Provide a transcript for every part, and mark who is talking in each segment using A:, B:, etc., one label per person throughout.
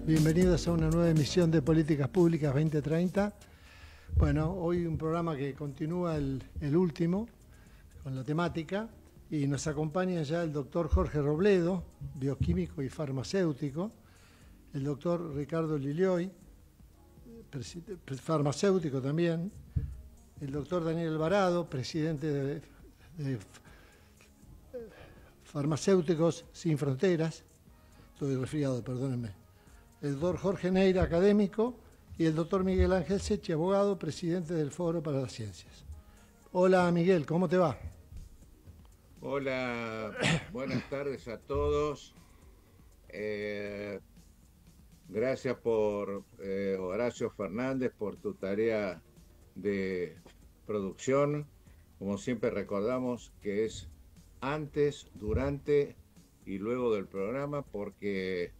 A: Bienvenidos a una nueva emisión de Políticas Públicas 2030. Bueno, hoy un programa que continúa el último con la temática y nos acompaña ya el doctor Jorge Robledo, bioquímico y farmacéutico, el doctor Ricardo Lilioy, farmacéutico también, el doctor Daniel Alvarado, presidente de Farmacéuticos Sin Fronteras, estoy resfriado, perdónenme, el doctor Jorge Neira, académico, y el doctor Miguel Ángel Secchi, abogado, presidente del Foro para las Ciencias. Hola Miguel, ¿cómo te va?
B: Hola, buenas tardes a todos. Gracias por Horacio Fernández por tu tarea de producción. Como siempre recordamos que es antes, durante y luego del programa porque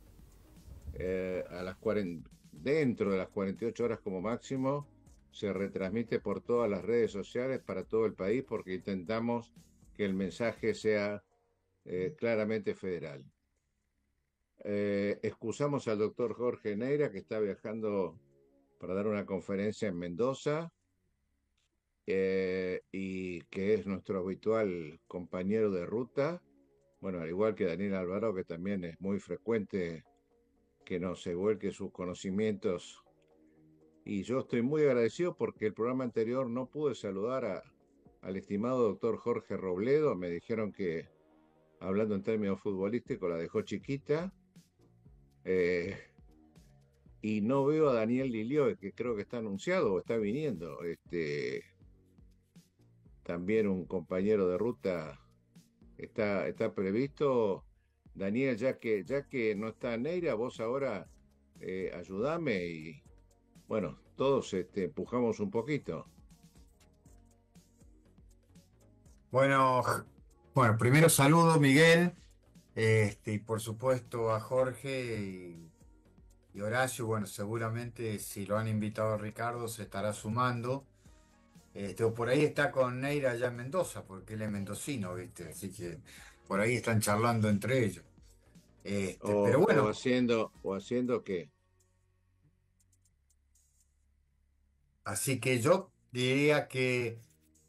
B: dentro de las 48 horas como máximo se retransmite por todas las redes sociales para todo el país porque intentamos que el mensaje sea claramente federal. Excusamos al doctor Jorge Neira, que está viajando para dar una conferencia en Mendoza y que es nuestro habitual compañero de ruta. Bueno, al igual que Daniel Alvarado, que también es muy frecuente que nos vuelque sus conocimientos. Y yo estoy muy agradecido porque el programa anterior no pude saludar al estimado doctor Jorge Robledo. Me dijeron que, hablando en términos futbolísticos, la dejó chiquita. Eh, y no veo a Daniel Lilioy, que creo que está anunciado o está viniendo. También un compañero de ruta está previsto. Daniel, ya que no está Neira, vos ahora ayudame y bueno, todos empujamos un poquito.
C: Bueno, bueno, primero saludo Miguel, y por supuesto a Jorge y Horacio. Bueno, seguramente si lo han invitado a Ricardo se estará sumando. O por ahí está con Neira allá en Mendoza, porque él es mendocino, ¿viste? Así que por ahí están charlando entre ellos. Pero
B: O
C: bueno,
B: haciendo que,
C: así que yo diría que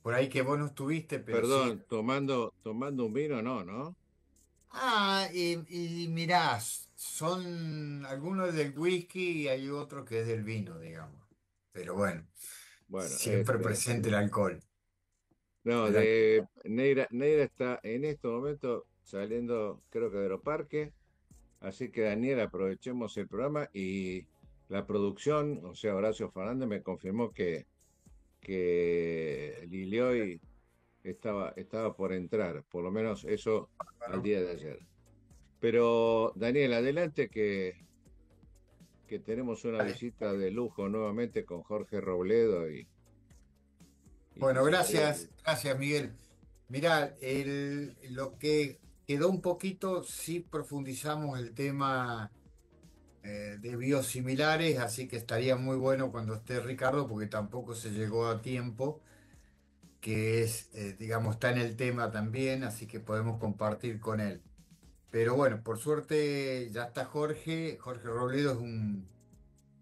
C: por ahí que vos no estuviste, pero sí.
B: perdón, tomando un vino, no, ¿no?
C: Y mirá, son algunos del whisky y hay otro que es del vino, digamos. Pero bueno,
B: Bueno,
C: siempre presente el alcohol.
B: no,
C: El alcohol.
B: Neira está en este momento saliendo, creo que de Aeroparque. Así que Daniel, aprovechemos el programa y la producción, o sea, Horacio Fernández me confirmó que Lilioy estaba por entrar, por lo menos eso al día de ayer. Pero Daniel, adelante que tenemos una
C: Dale.
B: visita de lujo nuevamente con Jorge Robledo y tu
C: Bueno,
B: tarea.
C: gracias Miguel. Mirá, lo que quedó un poquito, sí profundizamos el tema de biosimilares, así que estaría muy bueno cuando esté Ricardo, porque tampoco se llegó a tiempo. Que es, digamos, está en el tema también, así que podemos compartir con él. Pero bueno, por suerte ya está Jorge. Jorge Robledo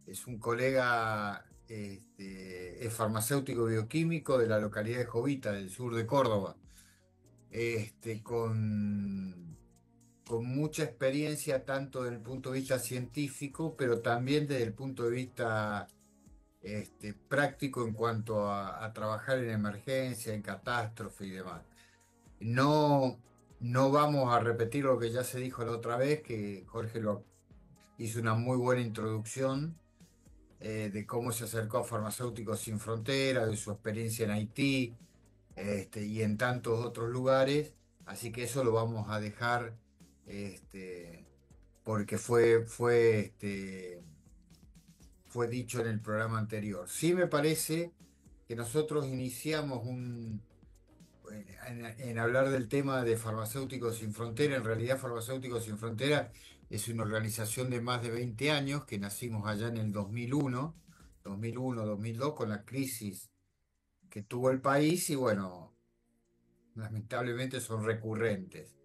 C: es un colega, es farmacéutico bioquímico de la localidad de Jovita, del sur de Córdoba, con mucha experiencia tanto desde el punto de vista científico, pero también desde el punto de vista práctico en cuanto a trabajar en emergencia, en catástrofe y demás. No, no vamos a repetir lo que ya se dijo la otra vez, que Jorge hizo una muy buena introducción de cómo se acercó a Farmacéuticos Sin Fronteras, de su experiencia en Haití, y en tantos otros lugares. Así que eso lo vamos a dejar, este, porque fue dicho en el programa anterior. Sí me parece que nosotros iniciamos en hablar del tema de Farmacéuticos Sin Frontera. En realidad, Farmacéuticos Sin Frontera es una organización de más de 20 años que nacimos allá en el 2001, con la crisis que tuvo el país y bueno, lamentablemente son recurrentes.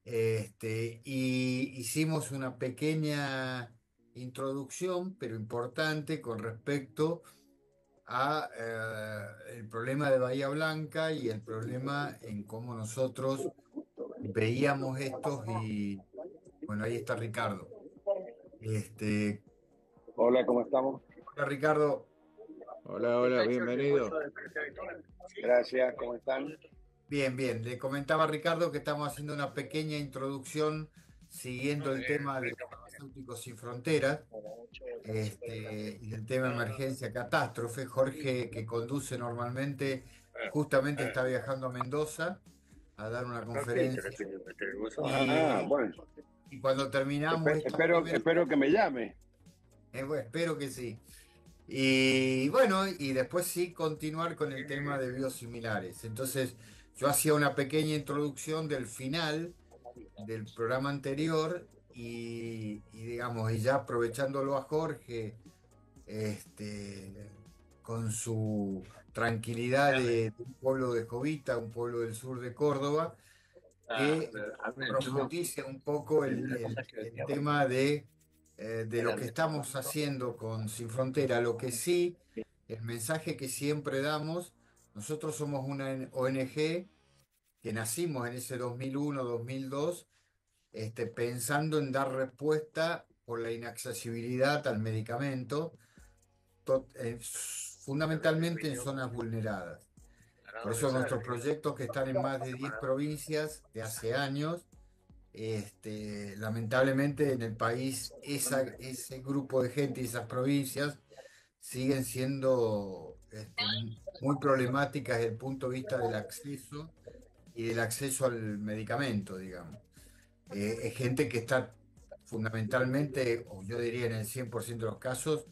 C: Y hicimos una pequeña introducción, pero importante con respecto a el problema de Bahía Blanca y el problema en cómo nosotros veíamos estos y bueno, ahí está Ricardo. Este,
D: Hola, ¿cómo estamos?
C: Hola Ricardo,
B: Hola, hola, bienvenido.
D: Gracias, ¿cómo están?
C: bien, bien. Le comentaba a Ricardo que estamos haciendo una pequeña introducción siguiendo el tema de Farmacéuticos Sin Fronteras, y el tema emergencia catástrofe. Jorge, que conduce normalmente, justamente está viajando a Mendoza a dar una conferencia
D: Ah,
C: y,
D: bueno,
C: y cuando terminamos esta primera,
D: espero que me llame.
C: bueno, espero que sí. Y bueno, y después sí continuar con el tema de biosimilares. Entonces, yo hacía una pequeña introducción del final del programa anterior y digamos, y ya aprovechándolo a Jorge, con su tranquilidad de un pueblo de Jovita, un pueblo del sur de Córdoba, que profundice un poco el tema de lo que estamos haciendo con Sin Frontera. Lo que sí, el mensaje que siempre damos, nosotros somos una ONG que nacimos en ese 2001-2002, pensando en dar respuesta por la inaccesibilidad al medicamento, fundamentalmente en zonas vulneradas. Por eso nuestros proyectos que están en más de 10 provincias de hace años, lamentablemente en el país ese grupo de gente y esas provincias siguen siendo muy problemáticas desde el punto de vista del acceso y del acceso al medicamento, digamos. Es gente que está fundamentalmente, o yo diría en el 100% de los casos,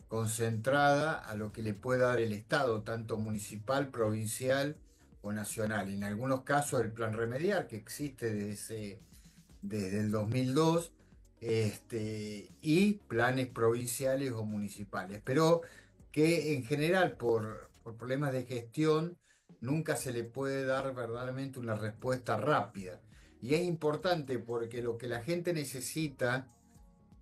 C: concentrada a lo que le pueda dar el Estado, tanto municipal, provincial o nacional. En algunos casos el plan remediar, que existe desde el 2002, y planes provinciales o municipales, pero que en general por problemas de gestión nunca se le puede dar verdaderamente una respuesta rápida. Y es importante porque lo que la gente necesita,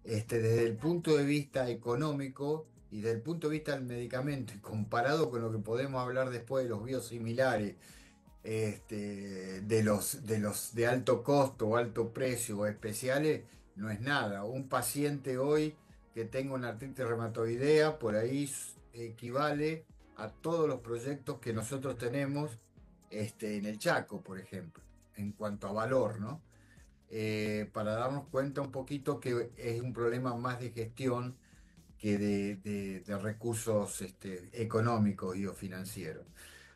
C: desde el punto de vista económico y desde el punto de vista del medicamento, y comparado con lo que podemos hablar después de los biosimilares, de los de alto costo o alto precio o especiales, no es nada. Un paciente hoy que tenga una artritis reumatoidea, por ahí equivale a todos los proyectos que nosotros tenemos, en el Chaco, por ejemplo, en cuanto a valor, ¿no? Para darnos cuenta un poquito que es un problema más de gestión que de recursos, económicos y o financieros.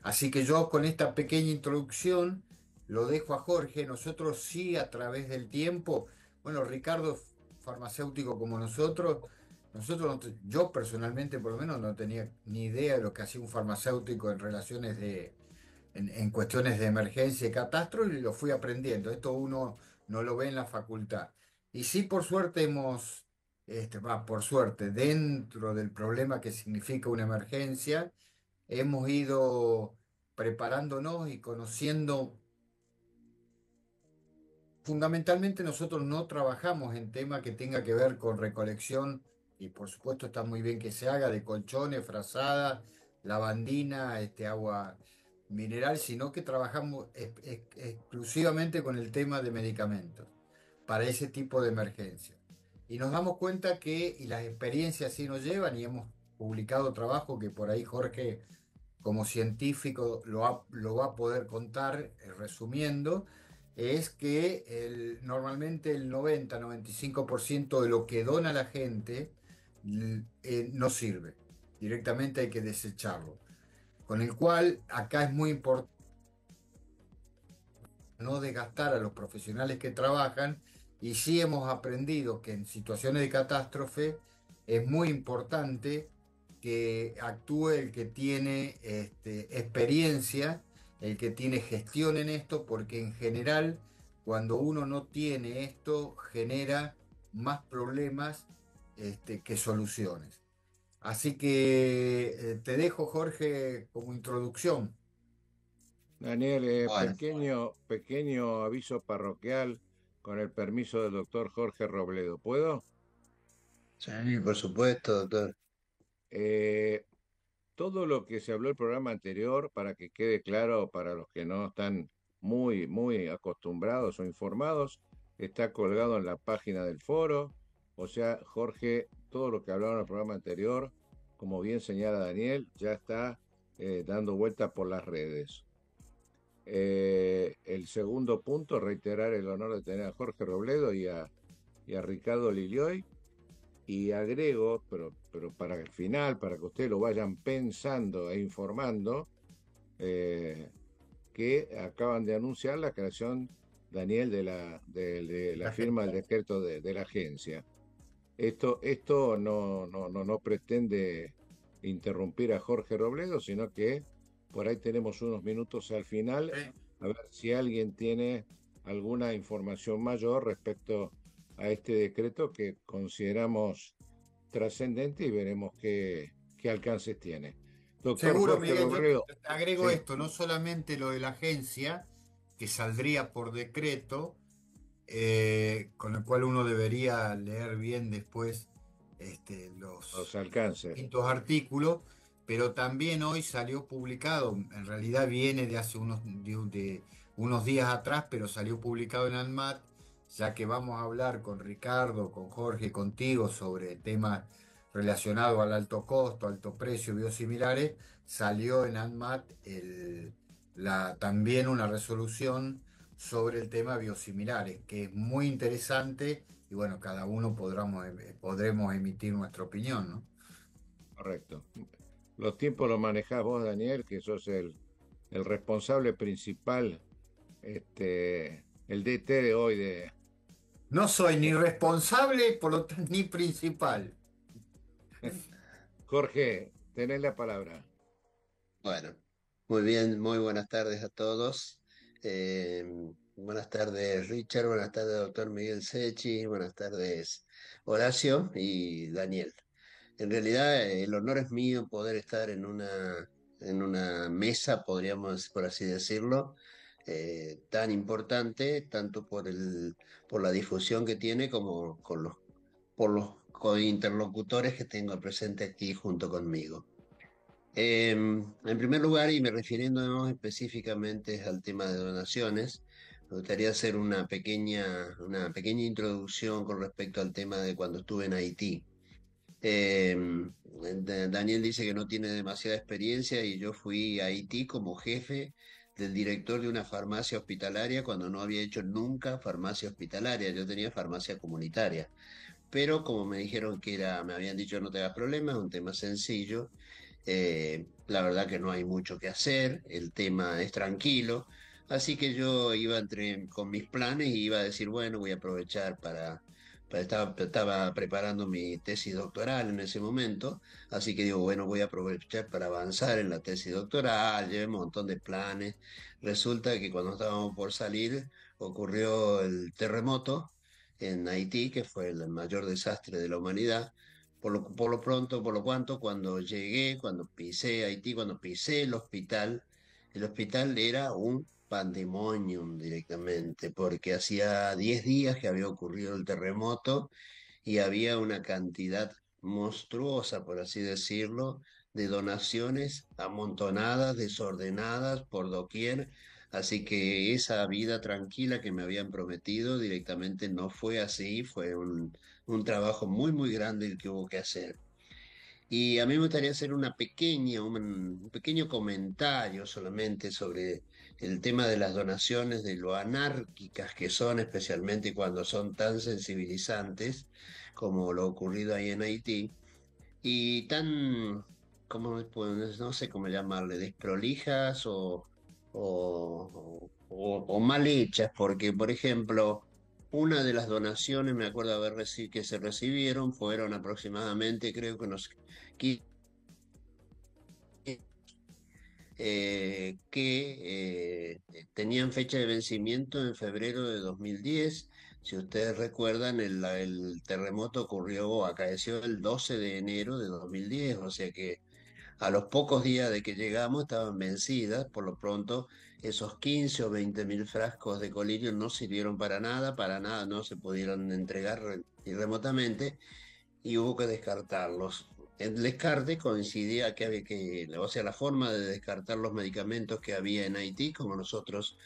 C: Así que yo con esta pequeña introducción lo dejo a Jorge. Nosotros sí, a través del tiempo, bueno, Ricardo es farmacéutico como nosotros, yo personalmente por lo menos no tenía ni idea de lo que hacía un farmacéutico en relaciones en cuestiones de emergencia y catástrofe, y lo fui aprendiendo. Esto uno no lo ve en la facultad. Y sí, por suerte por suerte, dentro del problema que significa una emergencia, hemos ido preparándonos y conociendo. Fundamentalmente nosotros no trabajamos en tema que tenga que ver con recolección, y por supuesto está muy bien que se haga, de colchones, frazada, lavandina, agua mineral, sino que trabajamos exclusivamente con el tema de medicamentos para ese tipo de emergencias. Y nos damos cuenta que, y las experiencias sí nos llevan, y hemos publicado trabajo que por ahí Jorge, como científico, lo va a poder contar, resumiendo, es que normalmente el 90-95% de lo que dona la gente no sirve. Directamente hay que desecharlo. Con el cual acá es muy importante no desgastar a los profesionales que trabajan, y sí hemos aprendido que en situaciones de catástrofe es muy importante que actúe el que tiene experiencia, el que tiene gestión en esto, porque en general cuando uno no tiene esto genera más problemas, que soluciones. Así que te dejo, Jorge, como introducción.
B: Daniel,
C: Bueno,
B: pequeño aviso parroquial con el permiso del doctor Jorge Robledo. ¿Puedo?
E: Sí, por supuesto, doctor.
B: Eh, Todo lo que se habló el programa anterior, para que quede claro para los que no están muy acostumbrados o informados, está colgado en la página del foro. O sea, Jorge, todo lo que hablaron en el programa anterior, como bien señala Daniel, ya está dando vuelta por las redes. El segundo punto, reiterar el honor de tener a Jorge Robledo y a Ricardo Lilioy. Y agrego, pero para el final, para que ustedes lo vayan pensando e informando, eh, que acaban de anunciar la creación, Daniel, de la
C: La
B: firma
C: gente.
B: del decreto de la agencia. Esto no pretende interrumpir a Jorge Robledo, sino que por ahí tenemos unos minutos al final, a ver si alguien tiene alguna información mayor respecto a este decreto que consideramos trascendente y veremos qué alcances tiene. Doctor
C: Seguro,
B: Jorge
C: Miguel, yo te
B: Robledo,
C: agrego
B: sí,
C: esto, no solamente lo de la agencia, que saldría por decreto, con el cual uno debería leer bien después
B: los
C: los
B: alcances,
C: distintos artículos, pero también hoy salió publicado, en realidad viene de hace unos días atrás, pero salió publicado en ANMAT, ya que vamos a hablar con Ricardo, con Jorge, contigo sobre temas relacionados al alto costo, alto precio, biosimilares, salió en ANMAT también una resolución sobre el tema biosimilares, que es muy interesante y bueno, cada uno podremos emitir nuestra opinión, ¿no?
B: correcto. Los tiempos los manejás vos, Daniel, que sos el responsable principal, el DT de hoy
C: No soy ni responsable, por lo tanto, ni principal.
B: Jorge, tenés la palabra.
E: Bueno, muy bien, muy buenas tardes a todos. Eh, Buenas tardes, Richard, buenas tardes, doctor Miguel Sechi, buenas tardes, Horacio y Daniel. En realidad, el honor es mío poder estar en una mesa, podríamos, por así decirlo, tan importante, tanto por la difusión que tiene como por los interlocutores que tengo presente aquí junto conmigo. En primer lugar, y me refiriéndonos específicamente al tema de donaciones, me gustaría hacer una pequeña introducción con respecto al tema de cuando estuve en Haití. Eh, Daniel dice que no tiene demasiada experiencia y yo fui a Haití como jefe del director de una farmacia hospitalaria cuando no había hecho nunca farmacia hospitalaria, yo tenía farmacia comunitaria. Pero como me dijeron me habían dicho no te hagas problemas, es un tema sencillo. La verdad que no hay mucho que hacer, el tema es tranquilo, así que yo iba con mis planes y iba a decir, bueno, voy a aprovechar estaba preparando mi tesis doctoral en ese momento, así que digo, bueno, voy a aprovechar para avanzar en la tesis doctoral, llevé un montón de planes. Resulta que cuando estábamos por salir ocurrió el terremoto en Haití, que fue el mayor desastre de la humanidad. Por lo pronto, por lo cuanto, cuando llegué, cuando pisé Haití, cuando pisé el hospital era un pandemonium directamente, porque hacía 10 días que había ocurrido el terremoto y había una cantidad monstruosa, por así decirlo, de donaciones amontonadas, desordenadas por doquier. Así que esa vida tranquila que me habían prometido directamente no fue así, fue un trabajo muy grande el que hubo que hacer. Y a mí me gustaría hacer un pequeño comentario solamente sobre el tema de las donaciones, de lo anárquicas que son, especialmente cuando son tan sensibilizantes como lo ocurrido ahí en Haití, y tan, pues, no sé cómo llamarle, desprolijas o mal hechas, porque, por ejemplo, una de las donaciones, me acuerdo que se recibieron, fueron aproximadamente, creo que unos 15, tenían fecha de vencimiento en febrero de 2010. Si ustedes recuerdan, el terremoto acaeció el 12 de enero de 2010, o sea que a los pocos días de que llegamos estaban vencidas. Por lo pronto, esos 15 o 20 mil frascos de colirio no sirvieron para nada, no se pudieron entregar ni remotamente. y hubo que descartarlos. El descarte coincidía que había o sea, la forma de descartar los medicamentos que había en Haití, como nosotros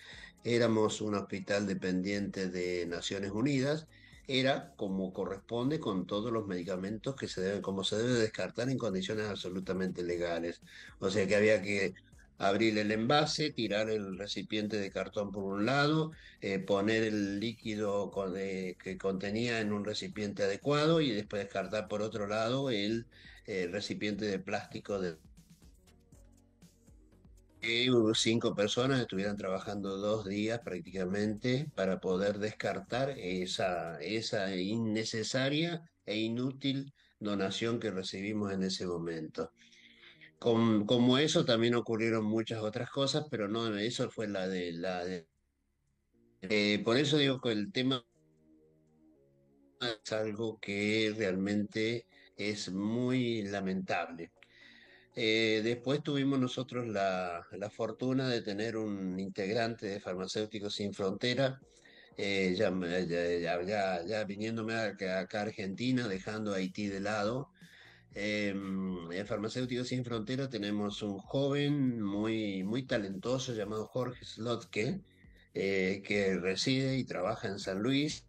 E: éramos un hospital dependiente de Naciones Unidas, era como corresponde con todos los medicamentos que se deben, como se debe descartar en condiciones absolutamente legales. O sea que había que abrir el envase, tirar el recipiente de cartón por un lado, poner el líquido que contenía en un recipiente adecuado y después descartar por otro lado el recipiente de plástico que hubo 5 personas estuvieran trabajando 2 días prácticamente para poder descartar esa innecesaria e inútil donación que recibimos en ese momento. Como eso también ocurrieron muchas otras cosas, pero no, eso fue por eso digo que el tema es algo que realmente es muy lamentable. Después tuvimos nosotros la fortuna de tener un integrante de Farmacéuticos Sin Frontera, ya viniéndome acá a Argentina, dejando a Haití de lado. En Farmacéuticos Sin Frontera tenemos un joven muy talentoso llamado Jorge Slotke, que reside y trabaja en San Luis.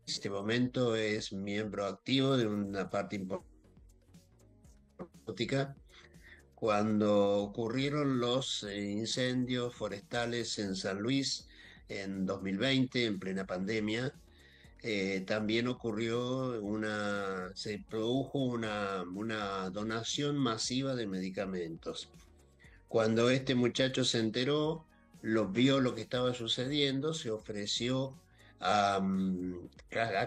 E: En este momento es miembro activo de una parte importante. Cuando ocurrieron los incendios forestales en San Luis en 2020, en plena pandemia, también se produjo una donación masiva de medicamentos. Cuando este muchacho se enteró, vio lo que estaba sucediendo, se ofreció a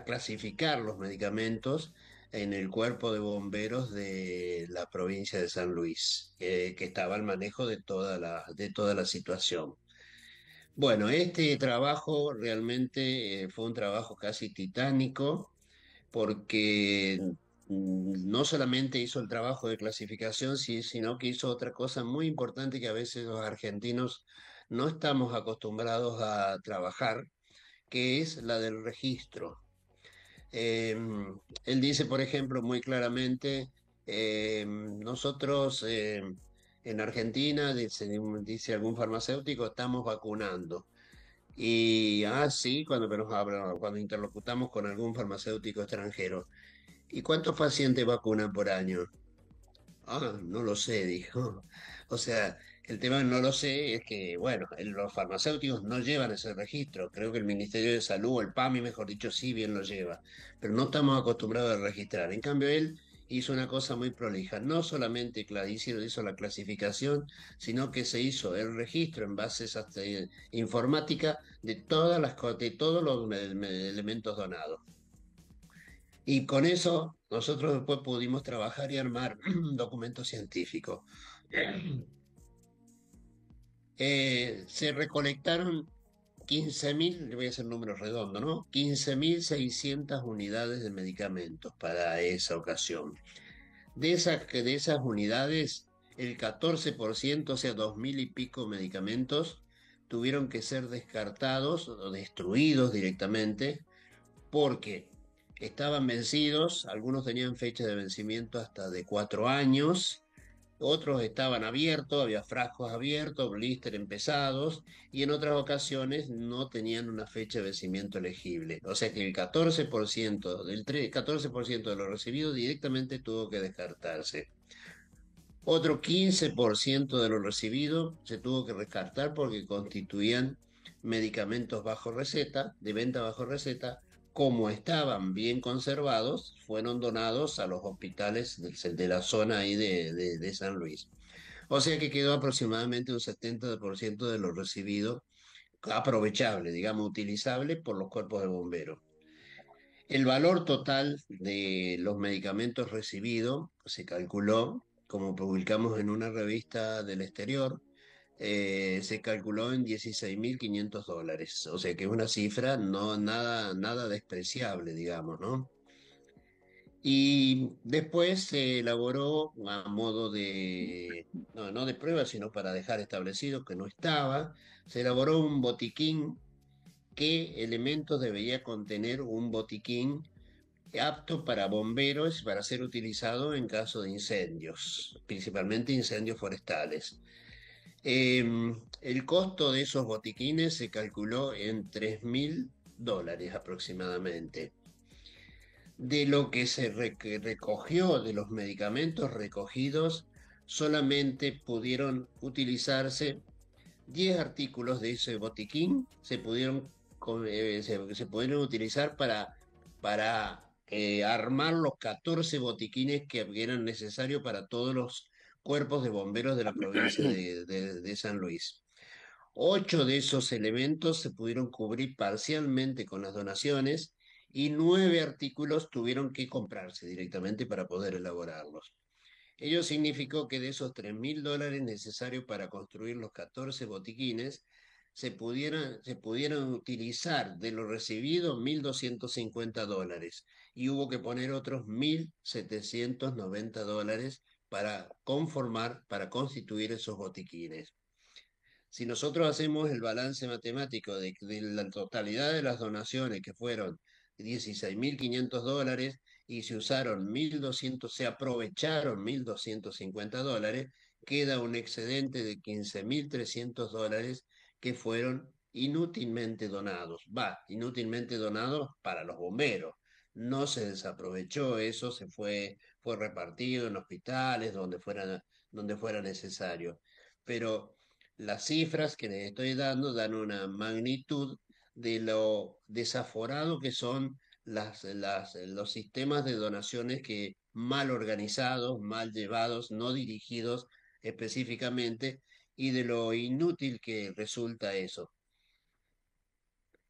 E: clasificar los medicamentos en el cuerpo de bomberos de la provincia de San Luis, que estaba al manejo de toda la situación. Bueno, este trabajo realmente fue un trabajo casi titánico porque no solamente hizo el trabajo de clasificación, sino que hizo otra cosa muy importante que a veces los argentinos no estamos acostumbrados a trabajar, que es la del registro. Él dice, por ejemplo, muy claramente, nosotros en Argentina, dice algún farmacéutico, estamos vacunando. Y, sí, cuando interlocutamos con algún farmacéutico extranjero. ¿Y cuántos pacientes vacunan por año? No lo sé, dijo. O sea, el tema no lo sé es que, bueno, los farmacéuticos no llevan ese registro. Creo que el Ministerio de Salud, o el PAMI, mejor dicho, sí bien lo lleva. Pero no estamos acostumbrados a registrar. En cambio, él hizo una cosa muy prolija. No solamente hizo la clasificación, sino que se hizo el registro en bases informática de de todos los elementos donados. Y con eso nosotros después pudimos trabajar y armar documentos científicos. Se recolectaron 15.000, le voy a hacer números redondos, ¿no? 15.600 unidades de medicamentos para esa ocasión. De esas unidades, el 14%, o sea, 2.000 y pico medicamentos, tuvieron que ser descartados o destruidos directamente porque estaban vencidos, algunos tenían fecha de vencimiento hasta de 4 años, otros estaban abiertos, había frascos abiertos, blister empezados, y en otras ocasiones no tenían una fecha de vencimiento elegible. O sea que el 14%, 14% de los recibidos directamente tuvo que descartarse. Otro 15% de los recibidos se tuvo que descartar porque constituían medicamentos bajo receta, de venta bajo receta. Como estaban bien conservados, fueron donados a los hospitales de la zona ahí de San Luis. O sea que quedó aproximadamente un 70% de lo recibido aprovechable, digamos, utilizable por los cuerpos de bomberos. El valor total de los medicamentos recibidos se calculó, como publicamos en una revista del exterior, se calculó en $16.500. O sea que es una cifra nada despreciable, digamos, ¿no? Y después se elaboró a modo no de prueba, sino para dejar establecido que no estaba, se elaboró un botiquín. ¿Qué elementos debería contener un botiquín apto para bomberos y para ser utilizado en caso de incendios, principalmente incendios forestales. El costo de esos botiquines se calculó en $3.000 aproximadamente. De lo que que recogió, de los medicamentos recogidos, solamente pudieron utilizarse 10 artículos de ese botiquín, se pudieron utilizar para armar los 14 botiquines que eran necesarios para todos los cuerpos de bomberos de la provincia de San Luis. 8 de esos elementos se pudieron cubrir parcialmente con las donaciones y 9 artículos tuvieron que comprarse directamente para poder elaborarlos. Ello significó que de esos $3.000 necesarios para construir los 14 botiquines, se pudieran utilizar de lo recibido $1.250 y hubo que poner otros $1.790 para constituir esos botiquines. Si nosotros hacemos el balance matemático de la totalidad de las donaciones, que fueron $16.500, y se aprovecharon $1.250, queda un excedente de $15.300 que fueron inútilmente donados. Inútilmente donados para los bomberos. No se desaprovechó eso, fue repartido en hospitales donde fuera necesario. Pero las cifras que les estoy dando dan una magnitud de lo desaforado que son los sistemas de donaciones que mal organizados, mal llevados, no dirigidos específicamente, y de lo inútil que resulta eso.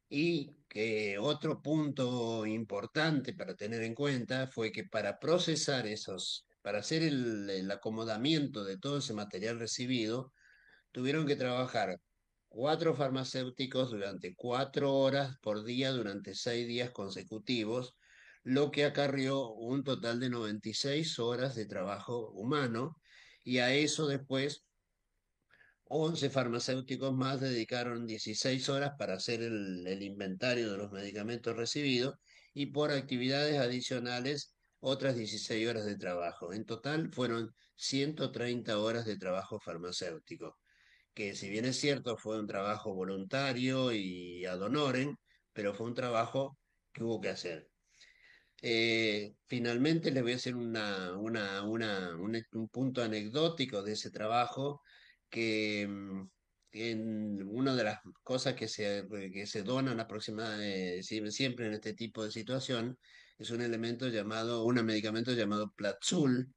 E: Y que otro punto importante para tener en cuenta fue que para hacer el acomodamiento de todo ese material recibido, tuvieron que trabajar 4 farmacéuticos durante 4 horas por día durante 6 días consecutivos, lo que acarrió un total de 96 horas de trabajo humano, y a eso después 11 farmacéuticos más dedicaron 16 horas para hacer el inventario de los medicamentos recibidos, y por actividades adicionales otras 16 horas de trabajo. En total fueron 130 horas de trabajo farmacéutico, que si bien es cierto fue un trabajo voluntario y ad honorem, pero fue un trabajo que hubo que hacer. Finalmente les voy a hacer un punto anecdótico de ese trabajo, que en una de las cosas que se donan aproximadamente siempre en este tipo de situación es un medicamento llamado Platzul.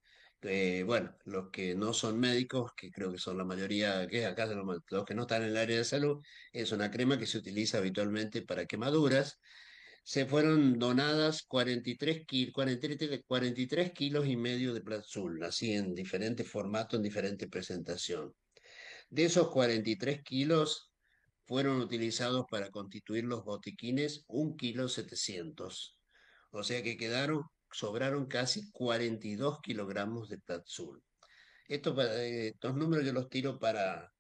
E: Bueno, los que no son médicos, que creo que son la mayoría, que acá son los que no están en el área de salud, es una crema que se utiliza habitualmente para quemaduras. Se fueron donadas 43 kilos y medio de Platzul, así en diferentes formatos, en diferente presentación. De esos 43 kilos fueron utilizados para constituir los botiquines 1,7 kilos. O sea que sobraron casi 42 kilogramos de Platzul. Estos números yo los tiro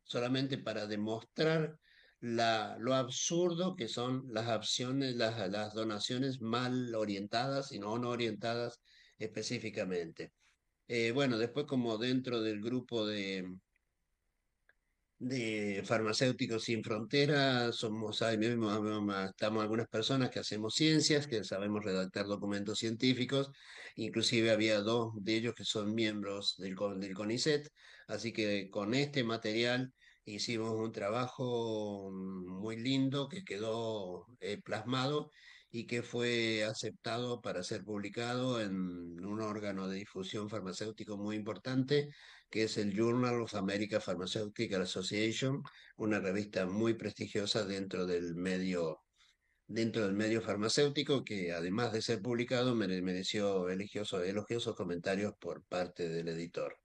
E: solamente para demostrar lo absurdo que son las acciones, las donaciones mal orientadas y no orientadas específicamente. Bueno, después, como dentro del grupo de Farmacéuticos Sin Fronteras, ahí mismo, estamos algunas personas que hacemos ciencias, que sabemos redactar documentos científicos. Inclusive había 2 de ellos que son miembros del CONICET, así que con este material hicimos un trabajo muy lindo que quedó plasmado y que fue aceptado para ser publicado en un órgano de difusión farmacéutico muy importante, que es el Journal of American Pharmaceutical Association, una revista muy prestigiosa dentro del medio farmacéutico, que además de ser publicado mereció elogiosos comentarios por parte del editor.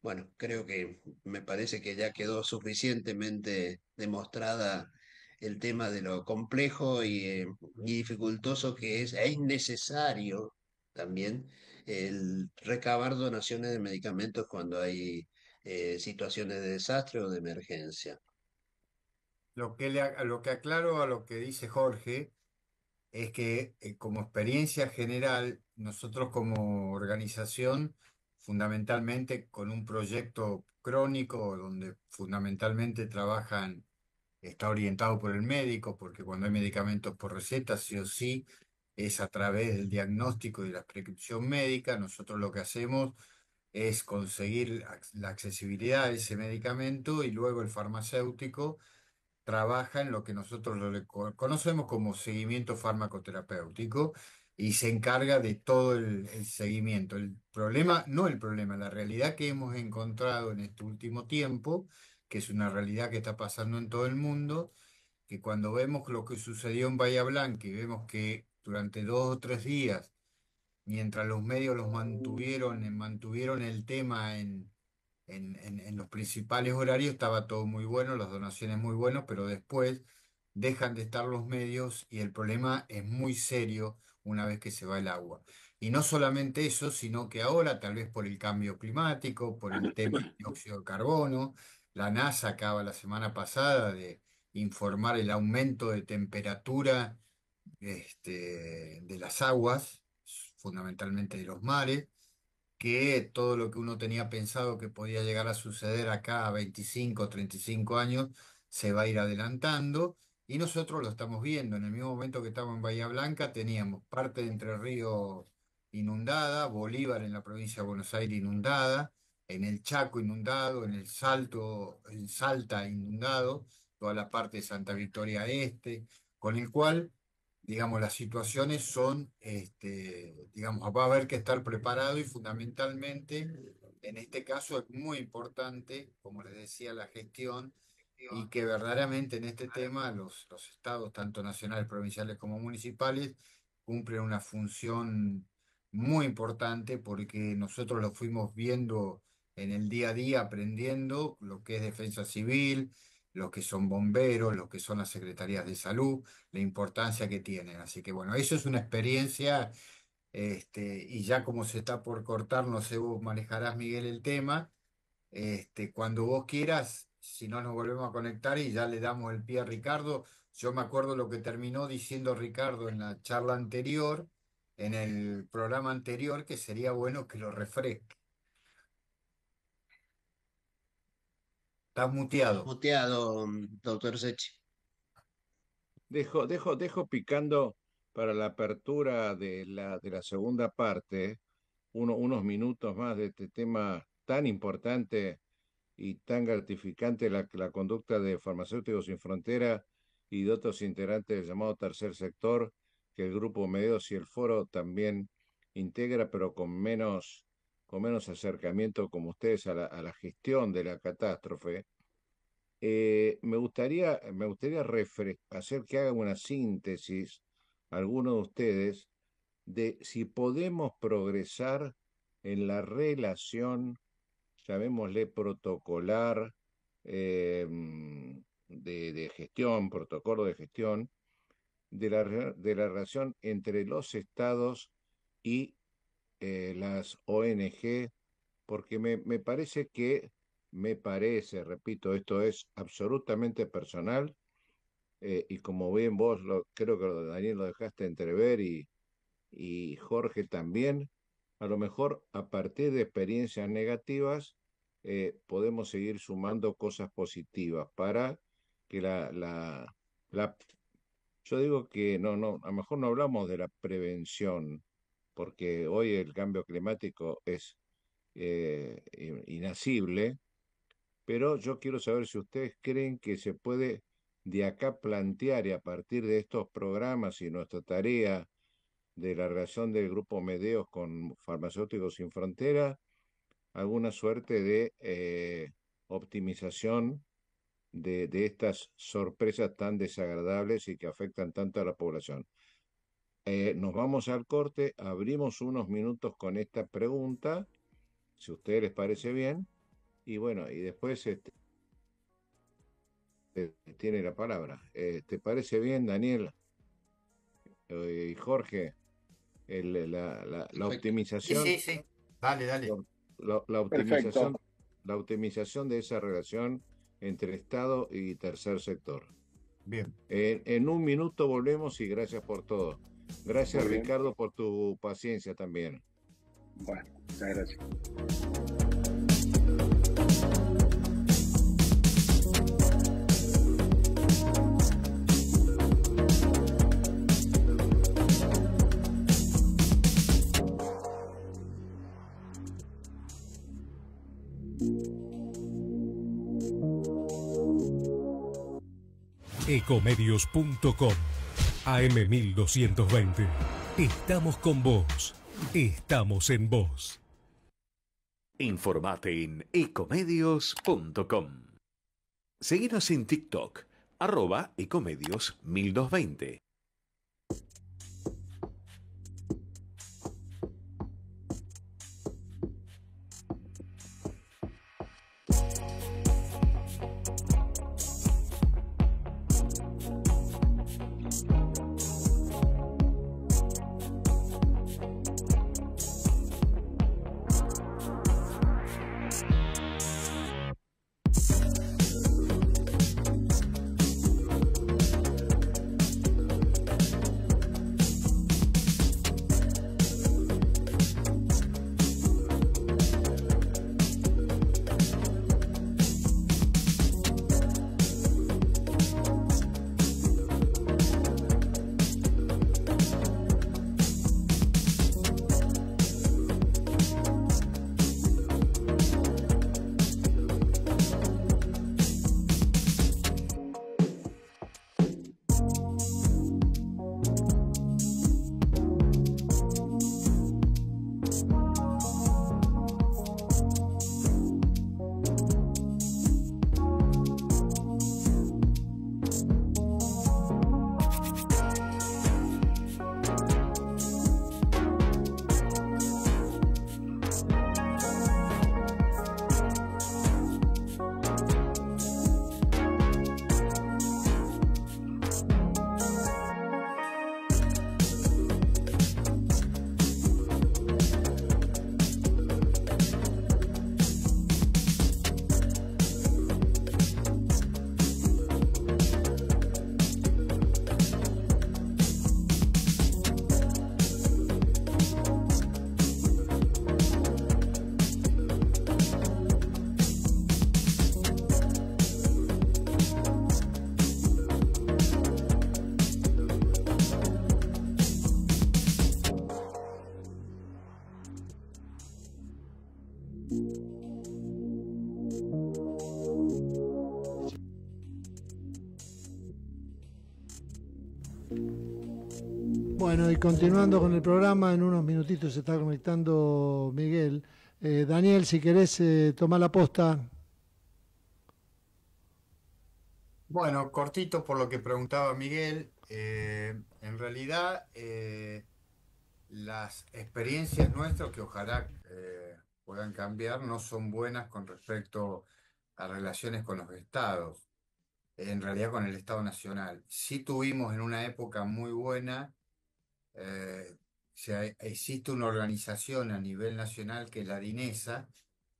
E: Bueno, creo que me parece que ya quedó suficientemente demostrada el tema de lo complejo y dificultoso que es necesario también el recabar donaciones de medicamentos cuando hay situaciones de desastre o de emergencia.
C: Lo que aclaro a lo que dice Jorge es que como experiencia general, nosotros como organización, fundamentalmente con un proyecto crónico donde fundamentalmente está orientado por el médico, porque cuando hay medicamentos por receta, sí o sí, es a través del diagnóstico y de la prescripción médica. Nosotros lo que hacemos es conseguir la accesibilidad de ese medicamento y luego el farmacéutico trabaja en lo que nosotros conocemos como seguimiento farmacoterapéutico y se encarga de todo el seguimiento. El problema, no el problema, la realidad que hemos encontrado en este último tiempo, que es una realidad que está pasando en todo el mundo, que cuando vemos lo que sucedió en Bahía Blanca y vemos que durante 2 o 3 días, mientras los medios mantuvieron el tema en los principales horarios, estaba todo muy bueno, las donaciones muy buenas, pero después dejan de estar los medios y el problema es muy serio una vez que se va el agua. Y no solamente eso, sino que ahora, tal vez por el cambio climático, por el tema del dióxido de carbono, la NASA acaba la semana pasada de informar el aumento de temperatura de las aguas, fundamentalmente de los mares, que todo lo que uno tenía pensado que podía llegar a suceder acá a 25 o 35 años se va a ir adelantando y nosotros lo estamos viendo. En el mismo momento que estamos en Bahía Blanca teníamos parte de Entre Ríos inundada, Bolívar en la provincia de Buenos Aires inundada, en el Chaco inundado, en el en Salta inundado, toda la parte de Santa Victoria Este, con el cual digamos, las situaciones son, digamos, va a haber que estar preparado y fundamentalmente, en este caso es muy importante, como les decía, la gestión y que verdaderamente en este tema los estados, tanto nacionales, provinciales como municipales, cumplen una función muy importante porque nosotros lo fuimos viendo en el día a día, aprendiendo lo que es defensa civil, lo que son bomberos, lo que son las secretarías de salud, la importancia que tienen. Así que bueno, eso es una experiencia, y ya como se está por cortar, no sé, vos manejarás, Miguel, el tema, cuando vos quieras, si no nos volvemos a conectar y ya le damos el pie a Ricardo. Yo me acuerdo lo que terminó diciendo Ricardo en la charla anterior, en el programa anterior, que sería bueno que lo refresque. Estás muteado.
E: Muteado, doctor Sechi.
B: Dejo picando para la apertura de la segunda parte, unos minutos más de este tema tan importante y tan gratificante, la conducta de Farmacéuticos Sin Frontera y de otros integrantes del llamado tercer sector, que el Grupo Medios y el Foro también integra, pero con menos acercamiento como ustedes a la gestión de la catástrofe. Me gustaría hacer que haga una síntesis, alguno de ustedes, de si podemos progresar en la relación, llamémosle protocolar, de gestión, protocolo de gestión, de la relación entre los estados y las ONG, porque me parece, repito, esto es absolutamente personal, y como bien vos, creo que Daniel lo dejaste entrever y Jorge también, a lo mejor a partir de experiencias negativas podemos seguir sumando cosas positivas para que la yo digo que a lo mejor no hablamos de la prevención, porque hoy el cambio climático es inasible, pero yo quiero saber si ustedes creen que se puede de acá plantear y a partir de estos programas y nuestra tarea de la relación del Grupo Medeos con Farmacéuticos Sin Frontera, alguna suerte de optimización de estas sorpresas tan desagradables y que afectan tanto a la población. Nos vamos al corte, abrimos unos minutos con esta pregunta, si a ustedes les parece bien, y bueno, y después tiene la palabra. ¿Te parece bien, Daniel y Jorge? La
E: Perfecto.
C: Sí,
B: optimización,
C: sí, sí. Dale, dale.
B: la
D: Perfecto.
B: optimización, la optimización de esa relación entre Estado y tercer sector.
C: Bien.
B: En un minuto volvemos y gracias por todo. Gracias,
D: Muy bien.
B: Ricardo, por tu paciencia también.
D: Bueno, muchas gracias.
F: Ecomedios.com AM1220. Estamos con vos. Estamos en vos.
G: Informate en ecomedios.com. Seguinos en TikTok, @ecomedios1220.
A: Bueno, y continuando con el programa, en unos minutitos se está conectando Miguel. Daniel, si querés tomar la posta.
C: Bueno, cortito por lo que preguntaba Miguel, en realidad las experiencias nuestras, que ojalá puedan cambiar, no son buenas con respecto a relaciones con los estados, en realidad con el Estado Nacional. Sí tuvimos en una época muy buena, existe una organización a nivel nacional que es la DINESA,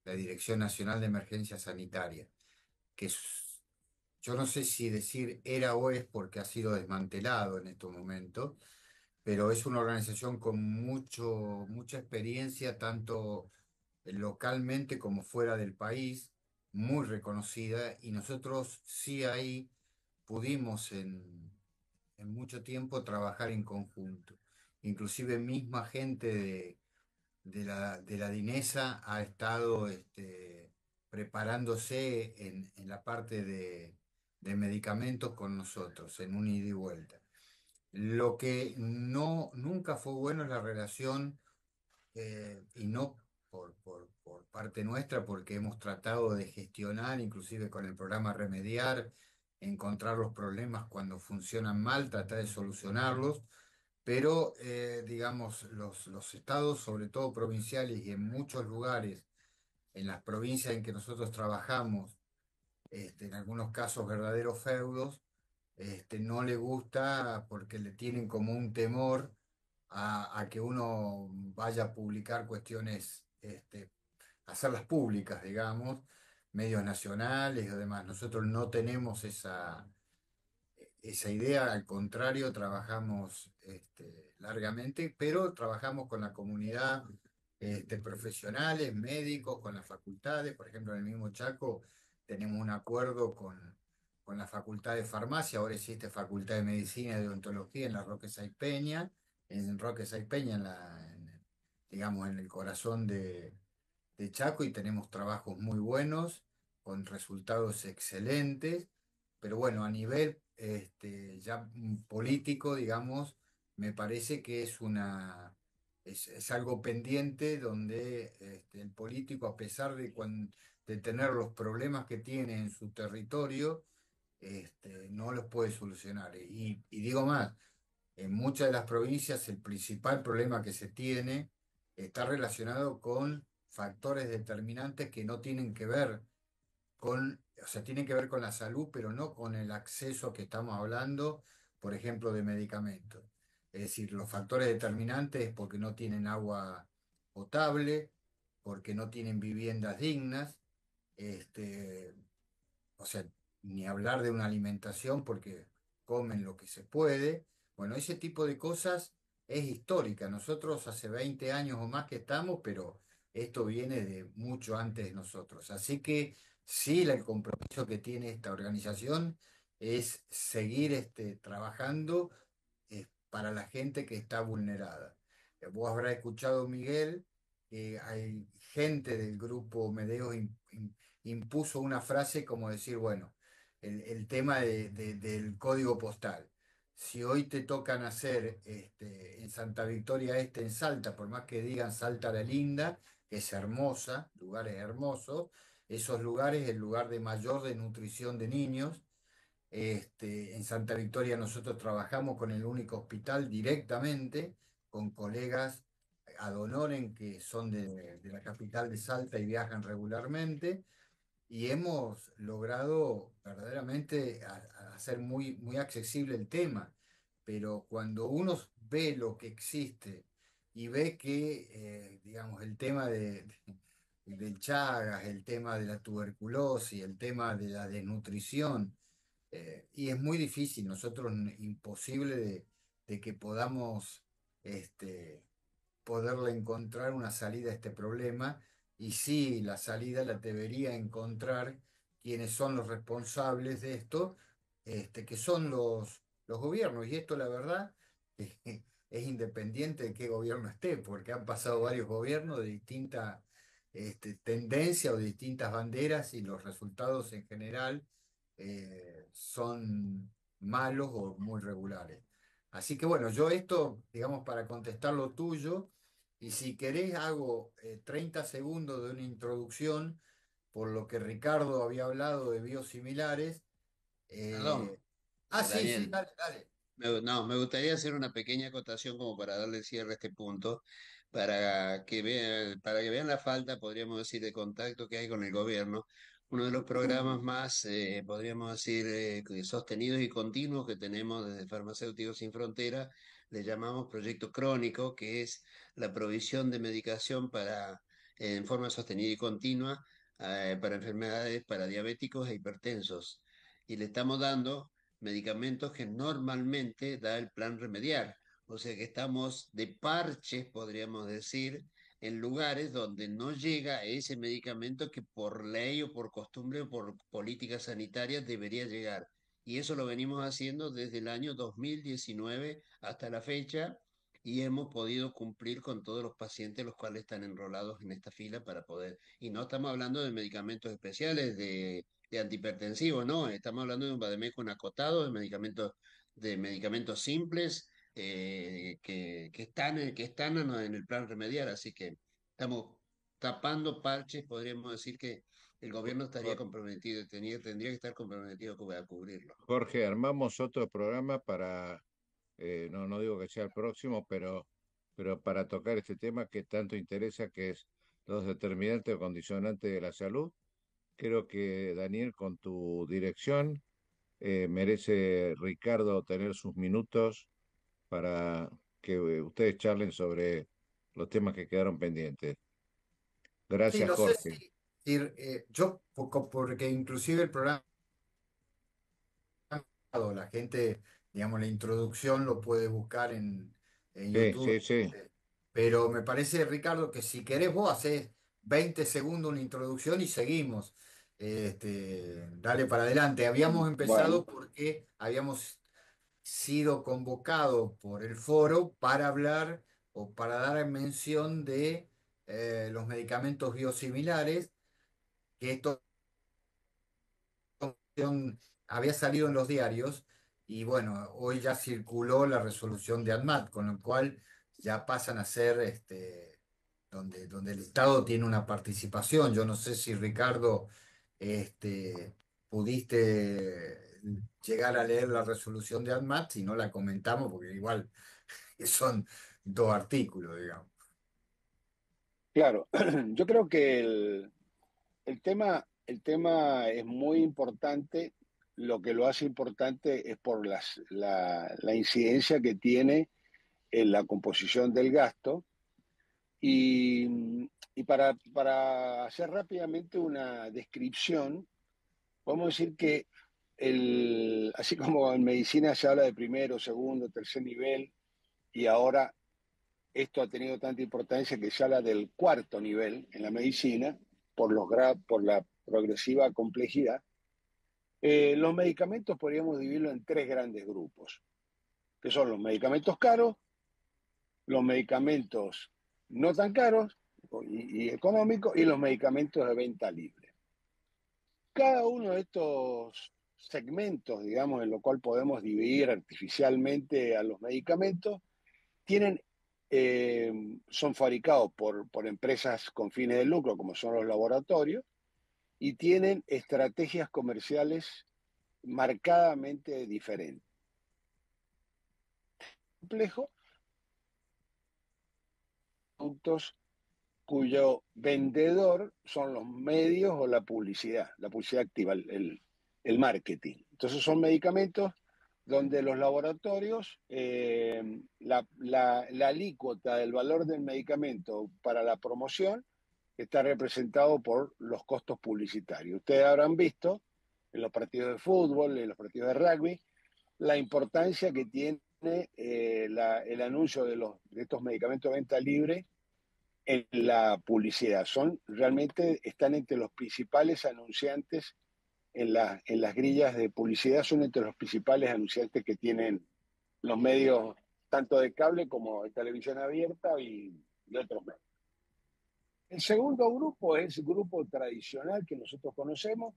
C: la Dirección Nacional de Emergencia Sanitaria, que yo no sé si decir era o es porque ha sido desmantelado en estos momentos, pero es una organización con mucha experiencia, tanto localmente como fuera del país, muy reconocida, y nosotros sí ahí pudimos en mucho tiempo trabajar en conjunto. Inclusive misma gente de la DINESA ha estado preparándose en la parte de medicamentos con nosotros, en un ida y vuelta. Lo que nunca fue bueno es la relación, y no por parte nuestra, porque hemos tratado de gestionar, inclusive con el programa Remediar, encontrar los problemas cuando funcionan mal, tratar de solucionarlos, pero digamos, los estados, sobre todo provinciales y en muchos lugares, en las provincias en que nosotros trabajamos, en algunos casos verdaderos feudos, no le gusta porque le tienen como un temor a que uno vaya a publicar cuestiones, hacerlas públicas, digamos, medios nacionales o demás. Nosotros no tenemos esa idea, al contrario, trabajamos largamente, pero trabajamos con la comunidad, profesionales, médicos, con las facultades. Por ejemplo, en el mismo Chaco tenemos un acuerdo con la Facultad de Farmacia, ahora existe Facultad de Medicina y de Odontología en la Roque Sáenz Peña, en Roque Sáenz Peña, digamos, en el corazón de Chaco, y tenemos trabajos muy buenos, con resultados excelentes, pero bueno, a nivel ya político, digamos, me parece que es algo pendiente donde el político, a pesar de tener los problemas que tiene en su territorio, no los puede solucionar. Y digo más, en muchas de las provincias el principal problema que se tiene está relacionado con factores determinantes que no tienen que ver o sea, tienen que ver con la salud, pero no con el acceso que estamos hablando, por ejemplo, de medicamentos. Es decir, los factores determinantes es porque no tienen agua potable, porque no tienen viviendas dignas, este, o sea, ni hablar de una alimentación porque comen lo que se puede. Bueno, ese tipo de cosas es histórica. Nosotros hace 20 años o más que estamos, pero esto viene de mucho antes de nosotros. Así que sí, el compromiso que tiene esta organización es seguir trabajando para la gente que está vulnerada. Vos habrás escuchado, Miguel, que hay gente del grupo Medeo impuso una frase como decir, bueno, el tema del código postal. Si hoy te tocan hacer en Santa Victoria en Salta, por más que digan Salta la Linda, que es hermosa, lugares hermosos, esos lugares, el lugar de mayor desnutrición de niños. En Santa Victoria nosotros trabajamos con el único hospital directamente, con colegas ad honorem que son de la capital de Salta y viajan regularmente, y hemos logrado verdaderamente a hacer muy, muy accesible el tema. Pero cuando uno ve lo que existe y ve que, digamos, el tema del Chagas, el tema de la tuberculosis, el tema de la desnutrición, y es muy difícil, nosotros imposible de que podamos este, poderle encontrar una salida a este problema, y sí, la salida la debería encontrar quienes son los responsables de esto, que son los gobiernos, y esto la verdad es independiente de qué gobierno esté, porque han pasado varios gobiernos de distinta tendencia o de distintas banderas, y los resultados en general son malos o muy regulares. Así que bueno, yo esto, digamos, para contestar lo tuyo, y si querés hago 30 segundos de una introducción por lo que Ricardo había hablado de biosimilares.
E: Perdón,
C: Eh, sí, sí,
E: Daniel.
C: dale, dale.
E: No, me gustaría hacer una pequeña acotación como para darle cierre a este punto, para que vean la falta, podríamos decir, de contacto que hay con el gobierno. Uno de los programas más, podríamos decir, sostenidos y continuos que tenemos desde Farmacéuticos Sin Frontera, le llamamos Proyecto Crónico, que es la provisión de medicación en forma sostenida y continua, para enfermedades, para diabéticos e hipertensos. Y le estamos dando medicamentos que normalmente da el plan remediar. O sea que estamos de parches, podríamos decir, en lugares donde no llega ese medicamento que por ley o por costumbre o por política sanitaria debería llegar. Y eso lo venimos haciendo desde el año 2019 hasta la fecha, y hemos podido cumplir con todos los pacientes los cuales están enrolados en esta fila para poder. Y no estamos hablando de medicamentos especiales, de antihipertensivos, no, estamos hablando de un vademécum acotado, de medicamentos simples, que están en el plan remediar, así que estamos tapando parches, podríamos decir que el gobierno estaría comprometido, tendría que estar comprometido a cubrirlo.
B: Jorge, armamos otro programa para, no digo que sea el próximo, pero para tocar este tema que tanto interesa, que es los determinantes o condicionantes de la salud. Creo que Daniel, con tu dirección, merece Ricardo tener sus minutos para que ustedes charlen sobre los temas que quedaron pendientes.
C: Sí,
B: Gracias,
C: no sé
B: Jorge.
C: si yo, porque inclusive el programa La gente, digamos, la introducción lo puede buscar en
B: Sí,
C: YouTube.
B: sí, sí.
C: Pero me parece, Ricardo, que si querés vos haces 20 segundos una introducción y seguimos. Dale para adelante. Habíamos
D: Bueno,
C: empezado porque habíamos sido convocados por el foro para hablar o para dar mención de los medicamentos biosimilares, que esto había salido en los diarios y bueno, hoy ya circuló la resolución de ANMAT, con lo cual ya pasan a ser donde el Estado tiene una participación. Yo no sé si Ricardo, pudiste llegar a leer la resolución de ANMAT, si no la comentamos, porque igual son dos artículos, digamos.
D: claro, yo creo que el tema es muy importante. Lo que lo hace importante es por la incidencia que tiene en la composición del gasto. Y para hacer rápidamente una descripción, podemos decir que así como en medicina se habla de primero, segundo, tercer nivel, y ahora esto ha tenido tanta importancia que se habla del cuarto nivel en la medicina por la progresiva complejidad. Los medicamentos podríamos dividirlo en tres grandes grupos, que son los medicamentos caros, los medicamentos no tan caros y económicos, y los medicamentos de venta libre. Cada uno de estos segmentos, digamos, en lo cual podemos dividir artificialmente a los medicamentos, tienen, son fabricados por empresas con fines de lucro, como son los laboratorios, y tienen estrategias comerciales marcadamente diferentes. Complejo, productos cuyo vendedor son los medios o la publicidad activa, el marketing. Entonces son medicamentos donde los laboratorios, la alícuota del valor del medicamento para la promoción está representado por los costos publicitarios. Ustedes habrán visto en los partidos de fútbol, en los partidos de rugby, la importancia que tiene el anuncio de estos medicamentos de venta libre en la publicidad. Realmente están entre los principales anunciantes en las grillas de publicidad, son entre los principales anunciantes que tienen los medios, tanto de cable como de televisión abierta y otros medios. El segundo grupo es el grupo tradicional que nosotros conocemos,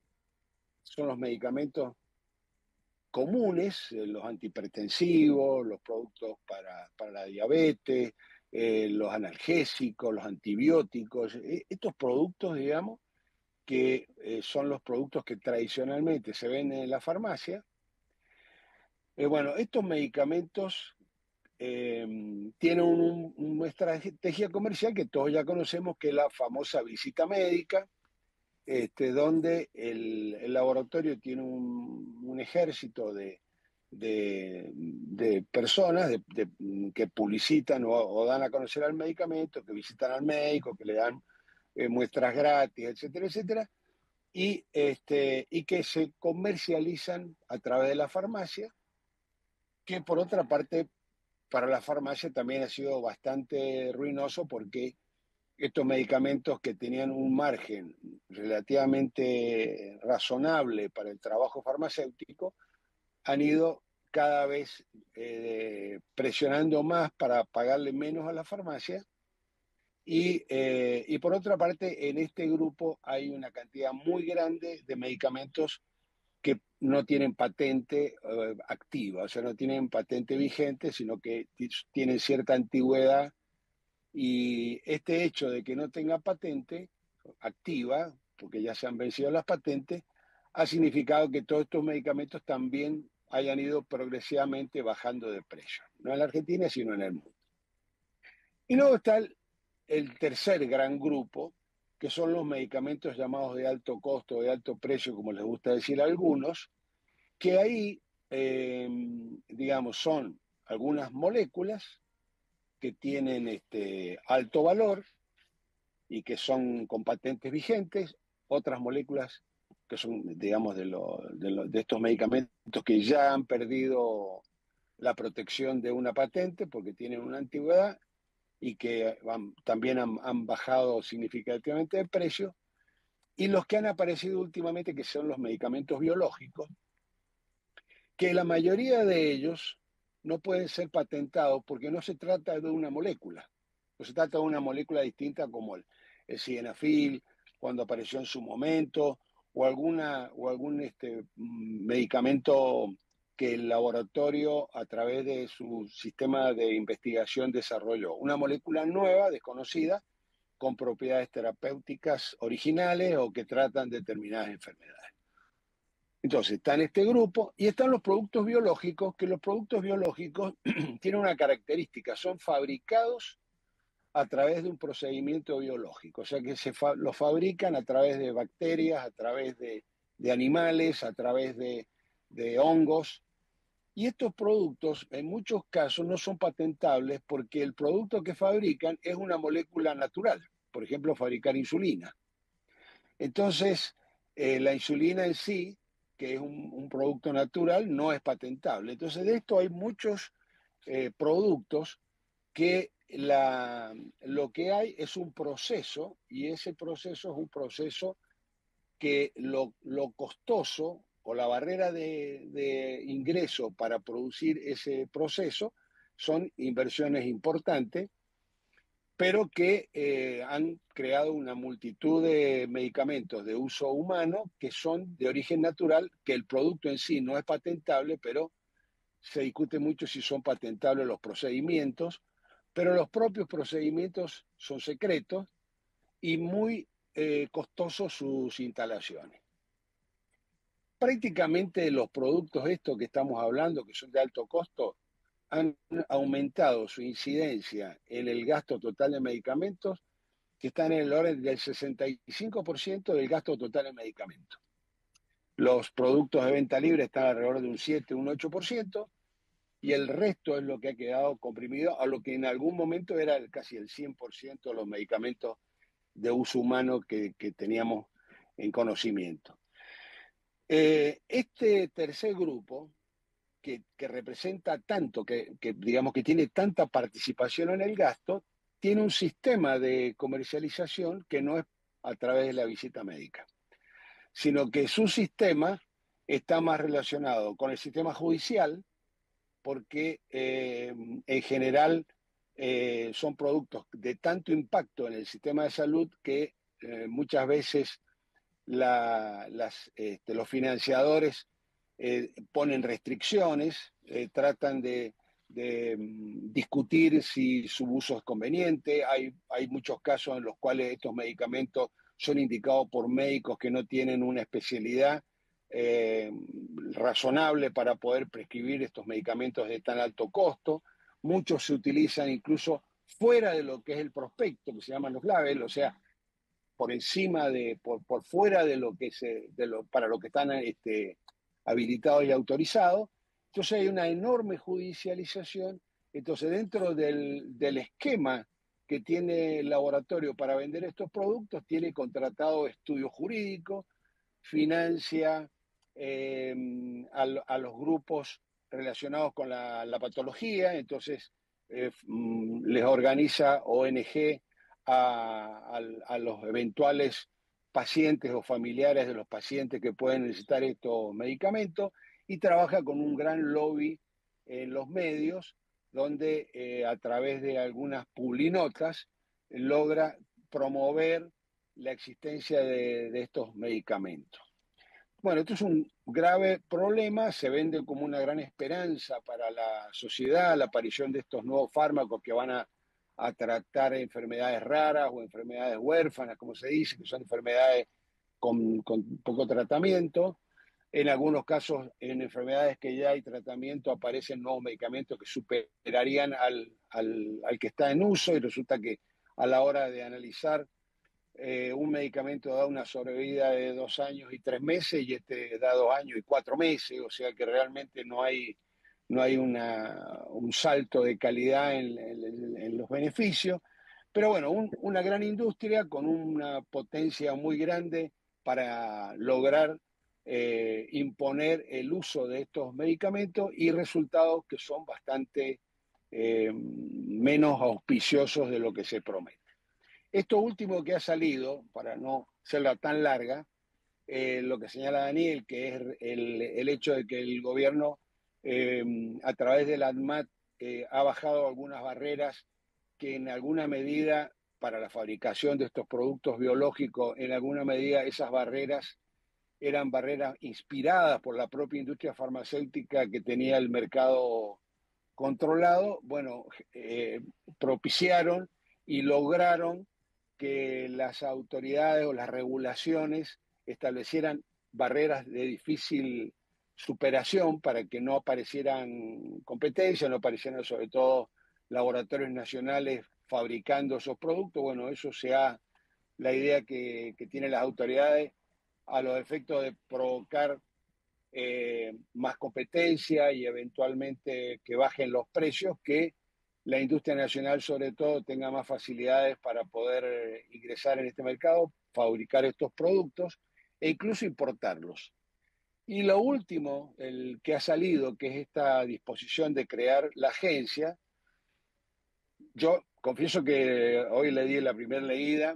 D: son los medicamentos comunes, los antihipertensivos, los productos para la diabetes, los analgésicos, los antibióticos, estos productos, digamos, que son los productos que tradicionalmente se venden en la farmacia. Bueno, estos medicamentos tienen una estrategia comercial que todos ya conocemos, que es la famosa visita médica, donde el laboratorio tiene un ejército de personas que publicitan o dan a conocer al medicamento, que visitan al médico, que le dan muestras gratis, etcétera, etcétera, y que se comercializan a través de la farmacia, que por otra parte para la farmacia también ha sido bastante ruinoso, porque estos medicamentos que tenían un margen relativamente razonable para el trabajo farmacéutico han ido cada vez presionando más para pagarle menos a la farmacia. Y por otra parte, en este grupo hay una cantidad muy grande de medicamentos que no tienen patente activa, o sea, no tienen patente vigente, sino que tienen cierta antigüedad. Y este hecho de que no tenga patente activa, porque ya se han vencido las patentes, ha significado que todos estos medicamentos también hayan ido progresivamente bajando de precio, no en la Argentina, sino en el mundo. Y luego está el tercer gran grupo, que son los medicamentos llamados de alto costo, de alto precio, como les gusta decir a algunos, que ahí, digamos, son algunas moléculas que tienen alto valor y que son con patentes vigentes, otras moléculas que son, digamos, de estos medicamentos que ya han perdido la protección de una patente porque tienen una antigüedad y que también han bajado significativamente de precio, y los que han aparecido últimamente, que son los medicamentos biológicos, que la mayoría de ellos no pueden ser patentados porque no se trata de una molécula, no se trata de una molécula distinta como el sildenafil, cuando apareció en su momento, o algún medicamento que el laboratorio a través de su sistema de investigación desarrolló. Una molécula nueva, desconocida, con propiedades terapéuticas originales o que tratan determinadas enfermedades. Entonces, está en este grupo y están los productos biológicos, que los productos biológicos tienen una característica, son fabricados a través de un procedimiento biológico, o sea que los fabrican a través de bacterias, a través de animales, a través de hongos. Y estos productos en muchos casos no son patentables porque el producto que fabrican es una molécula natural, por ejemplo, fabricar insulina. Entonces, la insulina en sí, que es un producto natural, no es patentable. Entonces, de esto hay muchos productos que lo que hay es un proceso, y ese proceso es un proceso que lo costoso o la barrera de ingreso para producir ese proceso son inversiones importantes, pero que han creado una multitud de medicamentos de uso humano que son de origen natural, que el producto en sí no es patentable, pero se discute mucho si son patentables los procedimientos, pero los propios procedimientos son secretos y muy costosos sus instalaciones. Prácticamente los productos estos que estamos hablando, que son de alto costo, han aumentado su incidencia en el gasto total de medicamentos, que están en el orden del 65% del gasto total de medicamentos. Los productos de venta libre están alrededor de un 7, un 8%, y el resto es lo que ha quedado comprimido a lo que en algún momento era casi el 100% de los medicamentos de uso humano que teníamos en conocimiento. Este tercer grupo, que representa tanto, digamos que tiene tanta participación en el gasto, tiene un sistema de comercialización que no es a través de la visita médica, sino que su sistema está más relacionado con el sistema judicial, porque en general son productos de tanto impacto en el sistema de salud que muchas veces los financiadores ponen restricciones, tratan de discutir si su uso es conveniente. Hay muchos casos en los cuales estos medicamentos son indicados por médicos que no tienen una especialidad razonable para poder prescribir estos medicamentos de tan alto costo. Muchos se utilizan incluso fuera de lo que es el prospecto, que se llaman los labels, o sea, por encima por fuera de lo que para lo que están habilitados y autorizados. Entonces hay una enorme judicialización. Entonces, dentro del esquema que tiene el laboratorio para vender estos productos, tiene contratado estudios jurídicos, financia a los grupos relacionados con la patología, entonces les organiza ONG a los eventuales pacientes o familiares de los pacientes que pueden necesitar estos medicamentos, y trabaja con un gran lobby en los medios, donde a través de algunas publinotas logra promover la existencia de estos medicamentos. Bueno, esto es un grave problema, se vende como una gran esperanza para la sociedad, la aparición de estos nuevos fármacos que van a tratar enfermedades raras o enfermedades huérfanas, como se dice, que son enfermedades con poco tratamiento. En algunos casos, en enfermedades que ya hay tratamiento, aparecen nuevos medicamentos que superarían al que está en uso, y resulta que a la hora de analizar, un medicamento da una sobrevida de 2 años y 3 meses y este da 2 años y 4 meses, o sea que realmente no hay un salto de calidad en los beneficios. Pero bueno, una gran industria con una potencia muy grande para lograr imponer el uso de estos medicamentos y resultados que son bastante menos auspiciosos de lo que se promete. Esto último que ha salido, para no serla tan larga, lo que señala Daniel, que es el hecho de que el gobierno a través del ADMAT ha bajado algunas barreras que en alguna medida para la fabricación de estos productos biológicos, en alguna medida esas barreras eran barreras inspiradas por la propia industria farmacéutica que tenía el mercado controlado, bueno, propiciaron y lograron que las autoridades o las regulaciones establecieran barreras de difícil superación para que no aparecieran competencias, no aparecieran sobre todo laboratorios nacionales fabricando esos productos. Bueno, eso la idea que tienen las autoridades a los efectos de provocar más competencia y eventualmente que bajen los precios, que la industria nacional sobre todo tenga más facilidades para poder ingresar en este mercado, fabricar estos productos e incluso importarlos. Y lo último, el que ha salido, que es esta disposición de crear la agencia, yo confieso que hoy le di la primera leída,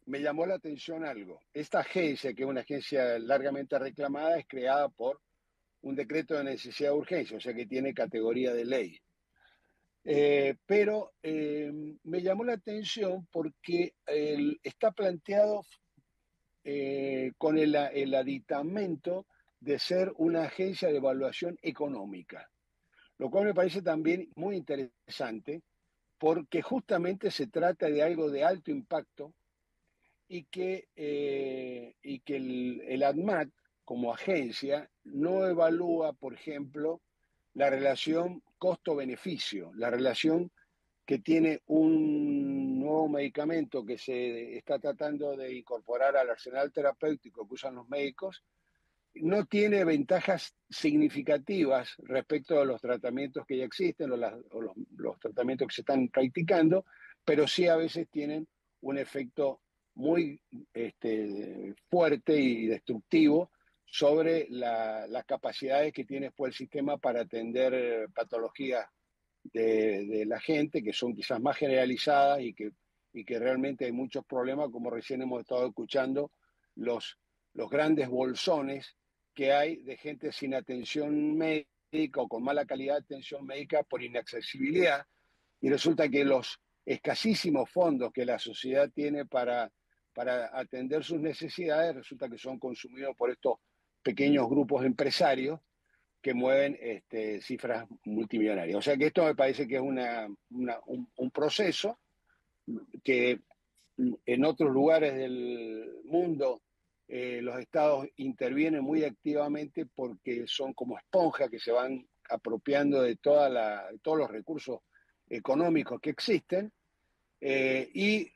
D: me llamó la atención algo. Esta agencia, que es una agencia largamente reclamada, es creada por un decreto de necesidad de urgencia, o sea que tiene categoría de ley. Pero me llamó la atención porque está planteado con el aditamento de ser una agencia de evaluación económica, lo cual me parece también muy interesante porque justamente se trata de algo de alto impacto y que el ADMAT como agencia no evalúa, por ejemplo, la relación costo-beneficio, la relación que tiene un nuevo medicamento que se está tratando de incorporar al arsenal terapéutico que usan los médicos, no tiene ventajas significativas respecto a los tratamientos que ya existen o los tratamientos que se están practicando, pero sí a veces tienen un efecto muy fuerte y destructivo sobre las capacidades que tiene después el sistema para atender patologías de la gente que son quizás más generalizadas y que realmente hay muchos problemas, como recién hemos estado escuchando, los grandes bolsones que hay de gente sin atención médica o con mala calidad de atención médica por inaccesibilidad, y resulta que los escasísimos fondos que la sociedad tiene para atender sus necesidades resulta que son consumidos por estos pequeños grupos empresarios que mueven cifras multimillonarias. O sea que esto me parece que es un proceso que en otros lugares del mundo los estados intervienen muy activamente porque son como esponjas que se van apropiando de todos los recursos económicos que existen y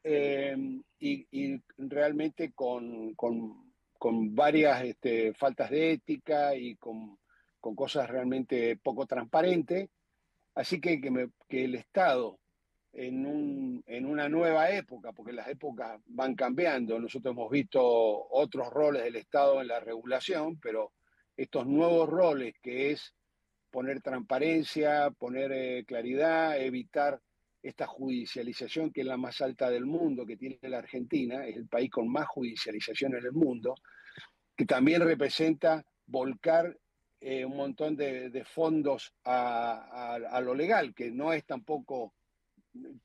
D: realmente con varias faltas de ética y con cosas realmente poco transparentes. Así que el Estado en una nueva época, porque las épocas van cambiando, nosotros hemos visto otros roles del Estado en la regulación, pero estos nuevos roles que es poner transparencia, poner claridad, evitar esta judicialización que es la más alta del mundo que tiene la Argentina, es el país con más judicialización en el mundo, que también representa volcar un montón de fondos a lo legal, que no es tampoco,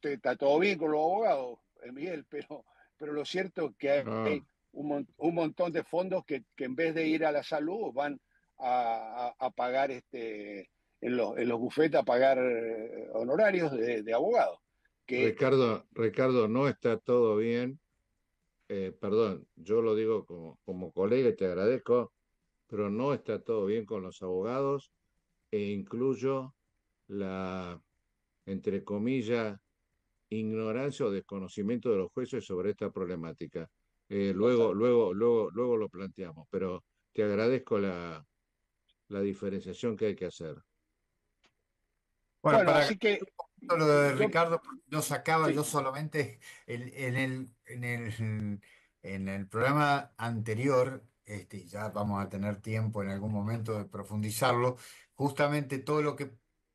D: está todo bien con los abogados, Miguel, pero lo cierto es que hay un montón de fondos que en vez de ir a la salud van a pagar en los bufetes a pagar honorarios de abogados.
B: Ricardo, no está todo bien. Perdón, yo lo digo como colega y te agradezco, pero no está todo bien con los abogados e incluyo la, entre comillas, ignorancia o desconocimiento de los jueces sobre esta problemática. Luego lo planteamos, pero te agradezco la diferenciación que hay que hacer.
C: Bueno,
D: así que
C: lo de Ricardo no sacaba yo solamente en En el programa anterior, ya vamos a tener tiempo en algún momento de profundizarlo, justamente todo lo que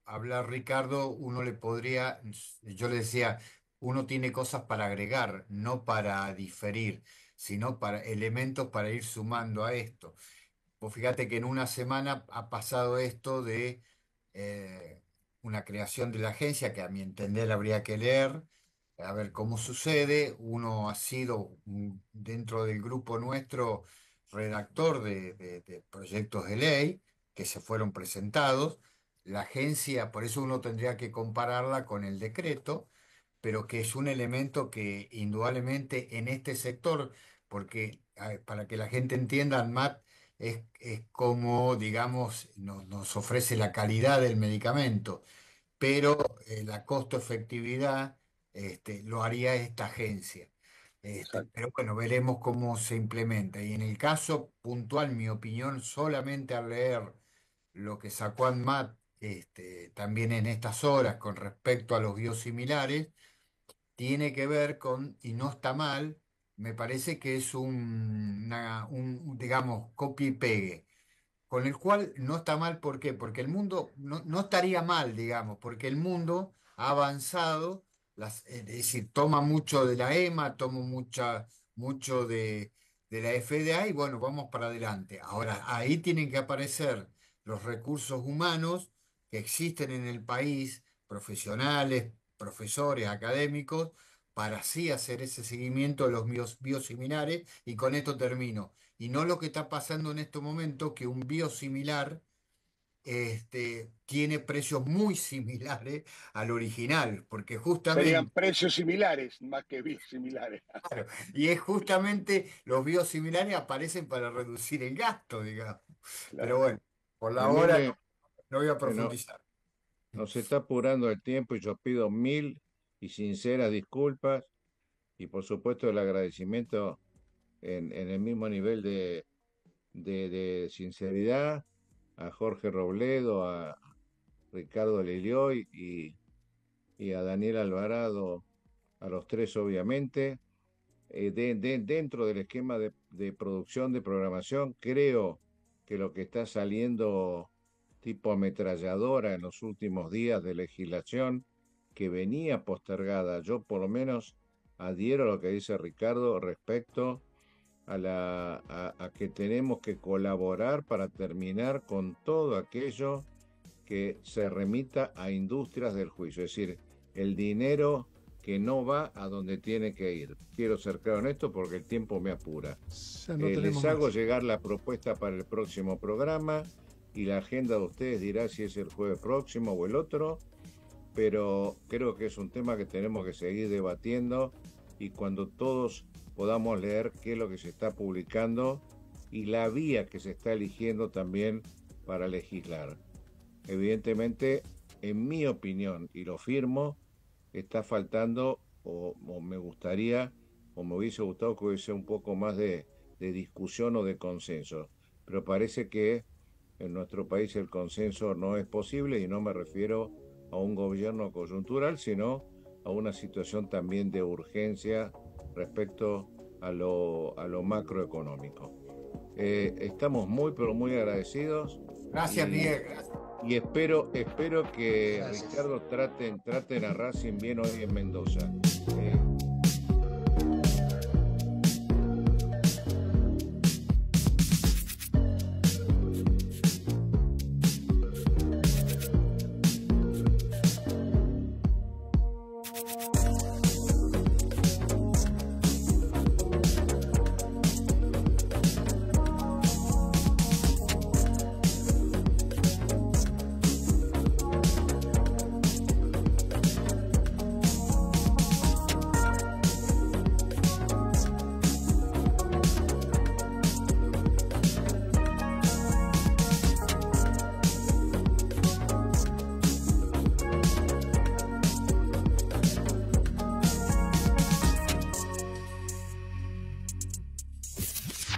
C: habla Ricardo, uno le podría, yo le decía, uno tiene cosas para agregar, no para diferir, sino para elementos para ir sumando a esto. Vos fíjate que en una semana ha pasado esto de una creación de la agencia que a mi entender habría que leer, a ver cómo sucede. Uno ha sido dentro del grupo nuestro redactor de proyectos de ley que se fueron presentados. La agencia, por eso uno tendría que compararla con el decreto, pero que es un elemento que indudablemente en este sector, porque para que la gente entienda, ANMAT es como, digamos, nos ofrece la calidad del medicamento, pero la costo-efectividad lo haría esta agencia.
D: Exacto.
C: Pero bueno, veremos cómo se implementa. Y en el caso puntual, mi opinión, solamente al leer lo que sacó ANMAT también en estas horas con respecto a los biosimilares, tiene que ver con, y no está mal, me parece que es digamos, copia y pegue, con el cual no está mal. ¿Por qué? Porque el mundo no estaría mal, digamos, porque el mundo ha avanzado, es decir, toma mucho de la EMA, toma mucho de la FDA y bueno, vamos para adelante. Ahora, ahí tienen que aparecer los recursos humanos que existen en el país, profesionales, profesores, académicos, para así hacer ese seguimiento de los biosimilares, y con esto termino. Y no lo que está pasando en este momento, que un biosimilar tiene precios muy similares al original, porque
D: Serían
C: justamente,
D: precios similares más que similares.
C: claro, y es justamente los biosimilares aparecen para reducir el gasto, digamos. Pero
D: Claro.
C: bueno, por la
B: A mí
C: hora
B: me,
C: no voy a
B: no,
C: profundizar.
B: nos está apurando el tiempo y yo pido mil y sinceras disculpas y por supuesto el agradecimiento en el mismo nivel de sinceridad a Jorge Robledo, a Ricardo Lilioy y a Daniel Alvarado, a los tres obviamente. Dentro del esquema de producción, de programación, creo que lo que está saliendo tipo ametralladora en los últimos días de legislación que venía postergada, yo por lo menos adhiero a lo que dice Ricardo respecto a que tenemos que colaborar para terminar con todo aquello que se remita a industrias del juicio, es decir, el dinero que no va a donde tiene que ir. Quiero ser claro en esto porque el tiempo me apura.
A: Ya no tenemos
B: Les hago
A: más.
B: llegar la propuesta para el próximo programa y la agenda de ustedes dirá si es el jueves próximo o el otro, pero creo que es un tema que tenemos que seguir debatiendo y cuando todos podamos leer qué es lo que se está publicando y la vía que se está eligiendo también para legislar. Evidentemente, en mi opinión, y lo firmo, está faltando, o me gustaría, o me hubiese gustado que hubiese un poco más de discusión o de consenso. Pero parece que en nuestro país el consenso no es posible y no me refiero a un gobierno coyuntural, sino a una situación también de urgencia respecto a lo macroeconómico. Estamos muy, pero muy agradecidos.
C: Gracias, Miguel.
B: Y espero que
E: Gracias.
B: Ricardo traten a Racing bien hoy en Mendoza.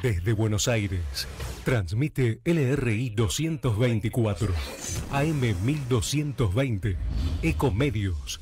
F: Desde Buenos Aires, transmite LRI 224, AM 1220, Ecomedios,